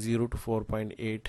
0 to 4.8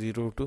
0 to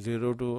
0 to